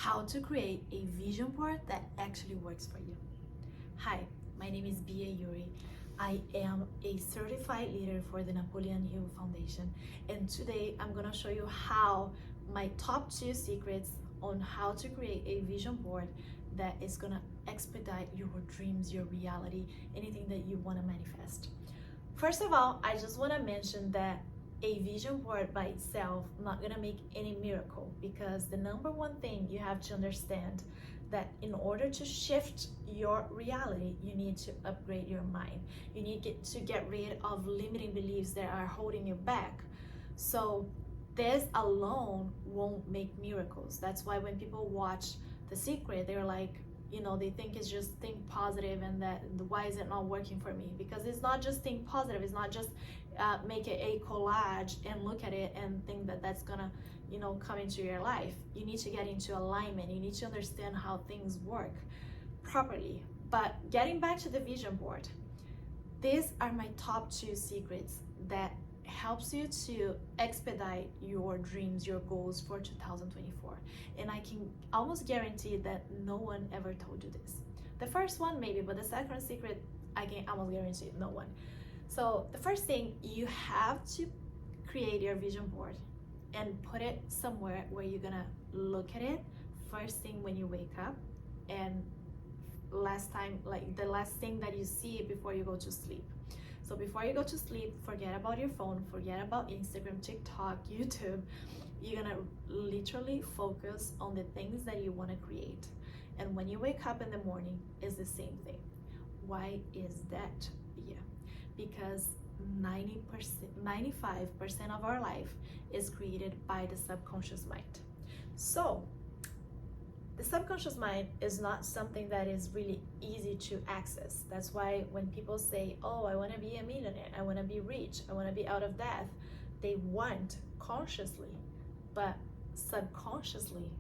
how to create a vision board that actually works for you. Hi, my name is Bia Yuri. I am a certified leader for the Napoleon Hill Foundation, and today I'm gonna show you how my top 2 secrets on how to create a vision board that is gonna expedite your dreams, your reality, anything that you wanna manifest. First of all, I just wanna mention that a vision board by itself not gonna make any miracle, because the number one thing you have to understand that in order to shift your reality, you need to upgrade your mind. You need to get rid of limiting beliefs that are holding you back. So this alone won't make miracles. That's why when people watch The Secret, they're like, they think it's just think positive, and that why is it not working for me? Because it's not just think positive. It's not just make it a collage and look at it and think that that's gonna come into your life. You need to get into alignment. You need to understand how things work properly. But getting back to the vision board, these are my top 2 secrets that helps you to expedite your dreams, your goals for 2024. And I can almost guarantee that no one ever told you this. The first one maybe, but the second secret, I can almost guarantee no one. So the first thing, you have to create your vision board and put it somewhere where you're gonna look at it first thing when you wake up, and the last thing that you see before you go to sleep. So before you go to sleep, forget about your phone, forget about Instagram, TikTok, YouTube. You're gonna literally focus on the things that you wanna create. And when you wake up in the morning, it's the same thing. Why is that? Yeah, because 95% of our life is created by the subconscious mind. So the subconscious mind is not something that is really easy to access. That's why when people say, oh, I want to be a millionaire, I want to be rich, I want to be out of debt, they want consciously, but subconsciously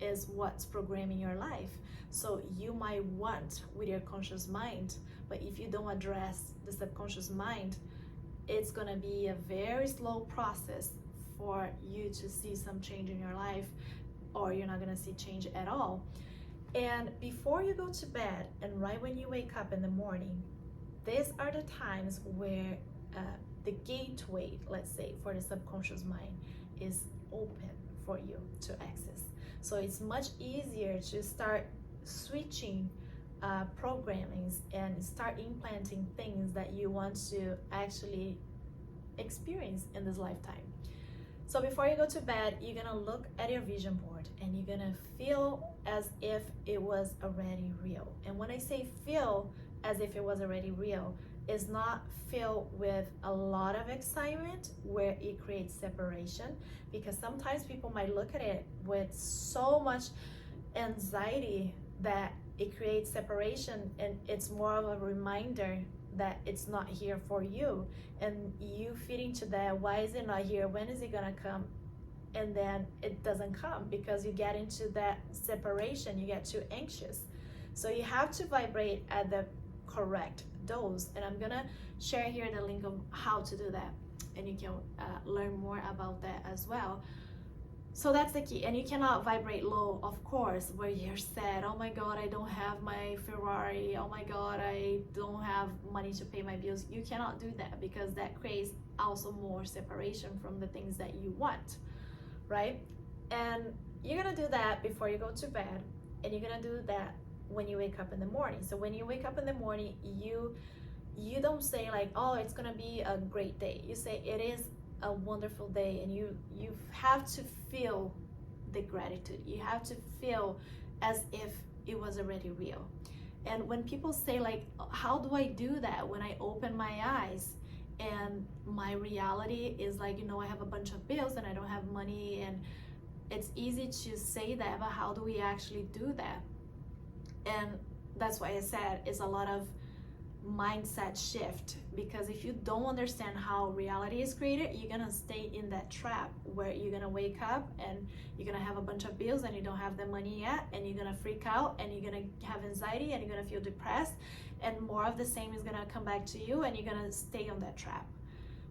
is what's programming your life. So you might want with your conscious mind, but if you don't address the subconscious mind, it's going to be a very slow process for you to see some change in your life, or you're not going to see change at all. And before you go to bed and right when you wake up in the morning, these are the times where the gateway, let's say, for the subconscious mind is open for you to access. So it's much easier to start switching programmings and start implanting things that you want to actually experience in this lifetime. So before you go to bed, you're gonna look at your vision board and you're gonna feel as if it was already real. And when I say feel as if it was already real, it's not filled with a lot of excitement where it creates separation, because sometimes people might look at it with so much anxiety that it creates separation, and it's more of a reminder that it's not here for you, and you feed into that. Why is it not here? When is it gonna come? And then it doesn't come because you get into that separation, you get too anxious. So you have to vibrate at the correct dose, and I'm gonna share here the link of how to do that, and you can learn more about that as well. So that's the key. And you cannot vibrate low, of course, where you're sad. Oh my God, I don't have my Ferrari. Oh my God, I don't have money to pay my bills. You cannot do that, because that creates also more separation from the things that you want, right? And you're gonna do that before you go to bed, and you're gonna do that when you wake up in the morning. So when you wake up in the morning, you don't say like, oh, it's gonna be a great day. You say it is a wonderful day, and you have to feel the gratitude. You have to feel as if it was already real. And when people say like, how do I do that when I open my eyes and my reality is like, I have a bunch of bills and I don't have money, and it's easy to say that, but how do we actually do that? And that's why I said it's a lot of mindset shift, because if you don't understand how reality is created, you're gonna stay in that trap where you're gonna wake up and you're gonna have a bunch of bills and you don't have the money yet, and you're gonna freak out and you're gonna have anxiety and you're gonna feel depressed, and more of the same is gonna come back to you, and you're gonna stay on that trap.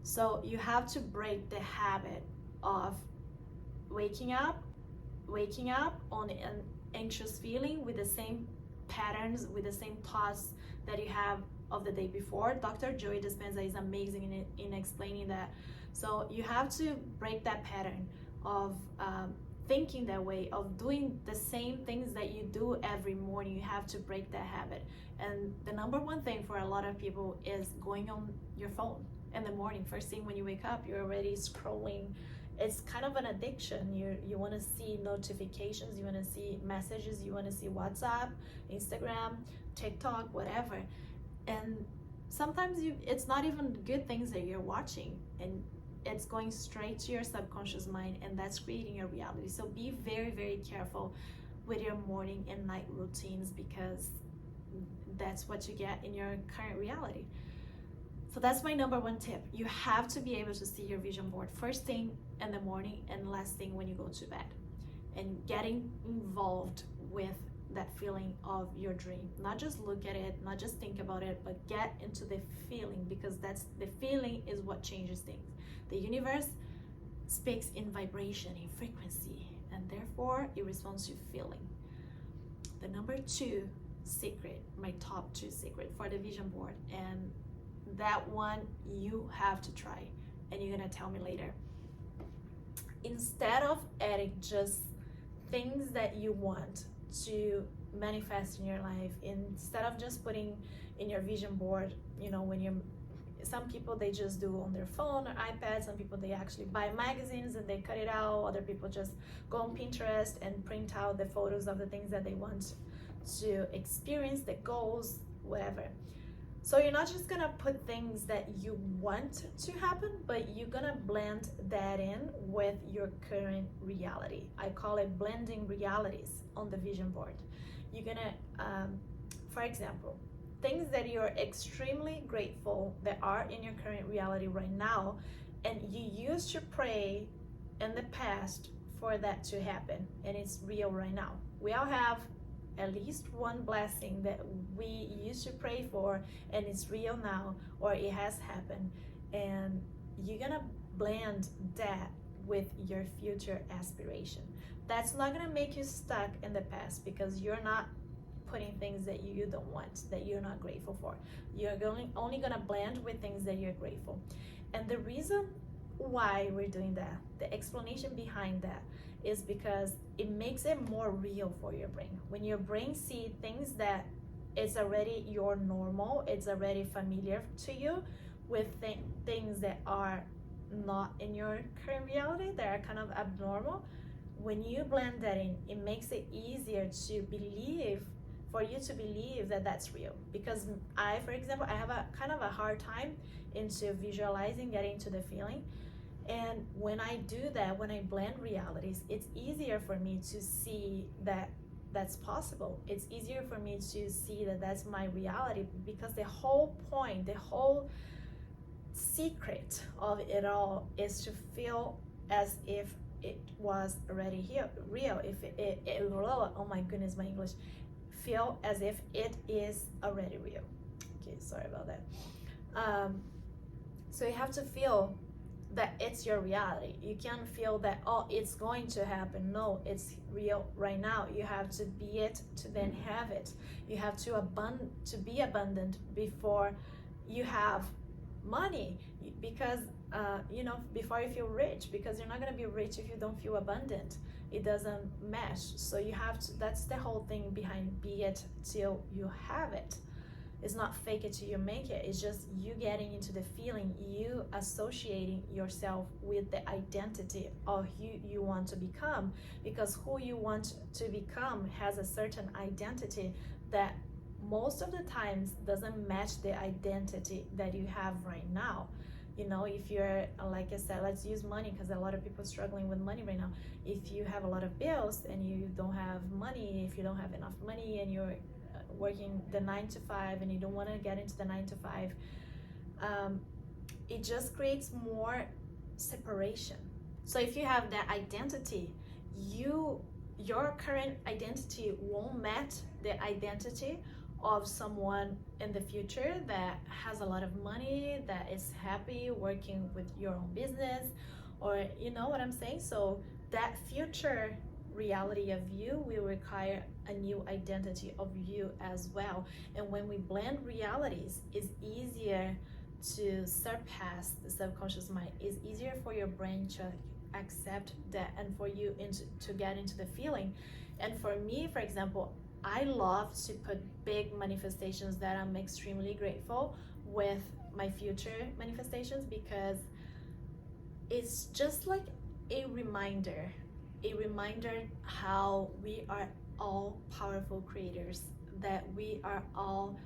So you have to break the habit of waking up waking up on an anxious feeling with the same patterns, with the same thoughts that you have of the day before. Dr. Joey Dispenza is amazing in explaining that. So you have to break that pattern of thinking that way, of doing the same things that you do every morning. You have to break that habit. And the number one thing for a lot of people is going on your phone in the morning. First thing when you wake up, you're already scrolling. It's kind of an addiction. You want to see notifications, you want to see messages, you want to see WhatsApp, Instagram, TikTok, whatever. And sometimes it's not even good things that you're watching, and it's going straight to your subconscious mind, and that's creating your reality. So be very, very careful with your morning and night routines, because that's what you get in your current reality. So that's my number one tip. You have to be able to see your vision board first thing in the morning and last thing when you go to bed, and getting involved with that feeling of your dream. Not just look at it, not just think about it, but get into the feeling, because that's the feeling is what changes things. The universe speaks in vibration, in frequency, and therefore it responds to feeling. The number two secret, my top two secret for the vision board, and that one you have to try, and you're gonna tell me later. Instead of adding just things that you want to manifest in your life, instead of just putting in your vision board, when you're, some people they just do on their phone or iPad, some people they actually buy magazines and they cut it out, other people just go on Pinterest and print out the photos of the things that they want to experience, the goals, whatever. So you're not just gonna put things that you want to happen, but you're gonna blend that in with your current reality. I call it blending realities on the vision board. You're gonna, for example, things that you're extremely grateful that are in your current reality right now, and you used to pray in the past for that to happen, and it's real right now. We all have at least one blessing that we used to pray for, and it's real now, or it has happened, and you're gonna blend that with your future aspiration. That's not gonna make you stuck in the past, because you're not putting things that you don't want, that you're not grateful for. You're only gonna blend with things that you're grateful. And the reason why we're doing that, the explanation behind that, is because it makes it more real for your brain. When your brain sees things that it's already your normal, it's already familiar to you, with things that are not in your current reality, that are kind of abnormal, when you blend that in, it makes it easier to believe, for you to believe that that's real. Because I, for example, I have a kind of a hard time into visualizing, getting to the feeling. And when I do that, when I blend realities, it's easier for me to see that that's possible. It's easier for me to see that that's my reality, because the whole point, the whole secret of it all is to feel as if it was already here, real. If oh my goodness, my English. Feel as if it is already real. Okay, sorry about that. So you have to feel that it's your reality. You can't feel that, oh, it's going to happen. No, it's real right now. You have to be it to then have it. You have to be abundant before you have money, because before you feel rich, because you're not going to be rich if you don't feel abundant. It doesn't mesh. So you have to, that's the whole thing behind be it till you have it. It's not fake it till you make it. It's just you getting into the feeling, you associating yourself with the identity of who you want to become, because who you want to become has a certain identity that most of the times doesn't match the identity that you have right now. If you're, like I said, let's use money, because a lot of people are struggling with money right now. If you have a lot of bills and you don't have money, if you don't have enough money and you're working the 9 to 5 and you don't want to get into the 9 to 5, it just creates more separation. So if you have that identity, your current identity won't match the identity of someone in the future that has a lot of money, that is happy working with your own business, or you know what I'm saying. So that future reality of you will require a new identity of you as well. And when we blend realities, it's easier to surpass the subconscious mind. It's easier for your brain to accept that and for you to get into the feeling. And for me, for example, I love to put big manifestations that I'm extremely grateful with my future manifestations, because it's just like a reminder how we are all powerful creators, that we are all,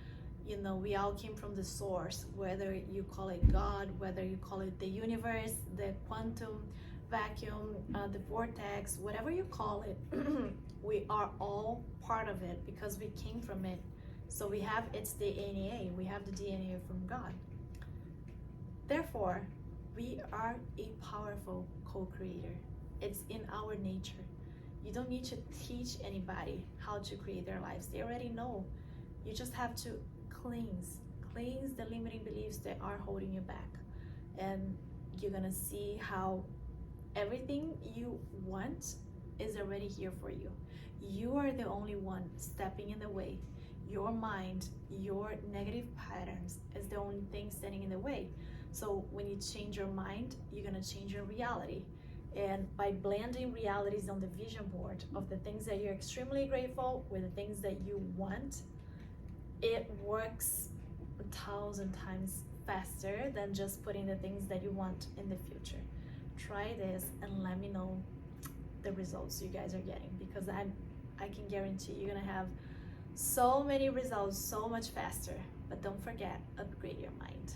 we all came from the source, whether you call it God, whether you call it the universe, the quantum vacuum, the vortex, whatever you call it. We are all part of it because we came from it. So we have its DNA, we have the DNA from God. Therefore, we are a powerful co-creator. It's in our nature. You don't need to teach anybody how to create their lives. They already know. You just have to cleanse the limiting beliefs that are holding you back. And you're gonna see how everything you want is already here for you. You are the only one stepping in the way. Your mind, your negative patterns is the only thing standing in the way. So when you change your mind, you're gonna change your reality. And by blending realities on the vision board of the things that you're extremely grateful with the things that you want, it works 1,000 times faster than just putting the things that you want in the future. Try this and let me know the results you guys are getting, because I can guarantee you're gonna have so many results so much faster. But don't forget, upgrade your mind.